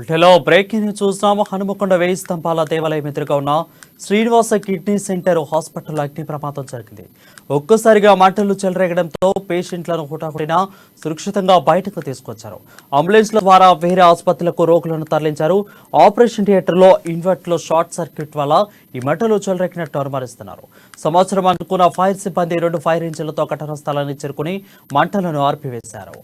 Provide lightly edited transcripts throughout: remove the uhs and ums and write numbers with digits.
Hello breaking చూసాము. హనుమకొండ 1000 స్తంభాల దేవాలయం ఎదురుగా ఉన్న శ్రీనివాస కిడ్నీ సెంటర్ హాస్పిటల్ అగ్ని ప్రమాదం జరిగింది. ఒక్కసారిగా మంటలు చెలరేగడంతో పేషెంట్లను హుటాహుటిన సురక్షితంగా బయటకు తీసుకొచ్చారు. అంబులెన్స్ల ద్వారా వేరే ఆసుపత్రులకు రోగులను తరలించారు. ఆపరేషన్ థియేటర్లో ఇన్వర్ట్లో షార్ట్ సర్క్యూట్ వల్ల ఈ మంటలు చెలరేగినట్టు అనుమానిస్తున్నారు. సమాచారం అందుకున్న ఫైర్ సిబ్బంది 2 ఫైర్ ఇంజిన్లతో ఘటనా స్థలాన్ని చేరుకుని మంటలను ఆర్పివేశారు.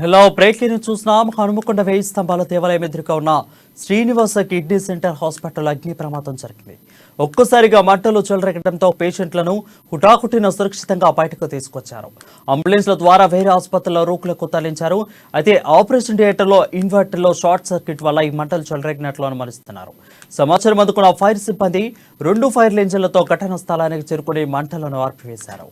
హలో బ్రేకింగ్ చూసినాం. హనుమకొండ 1000 స్తంభాల దేవాలయం ఎదురుగా ఉన్న శ్రీనివాస కిడ్నీ సెంటర్ హాస్పిటల్ అగ్ని ప్రమాదం జరిగింది. ఒక్కసారిగా మంటలు చెలరేగడంతో పేషెంట్లను హుటాహుటిన సురక్షితంగా బయటకు తీసుకొచ్చారు. అంబులెన్స్ల ద్వారా వేరే ఆసుపత్రుల్లో రోగులకు తరలించారు. అయితే ఆపరేషన్ థియేటర్లో ఇన్వర్టర్లో షార్ట్ సర్క్యూట్ వల్ల ఈ మంటలు చెలరేగినట్లు అనుమానిస్తున్నారు. సమాచారం అందుకున్న ఫైర్ సిబ్బంది 2 ఫైర్ ఇంజిన్లతో ఘటనా స్థలానికి చేరుకుని మంటలను ఆర్పివేశారు.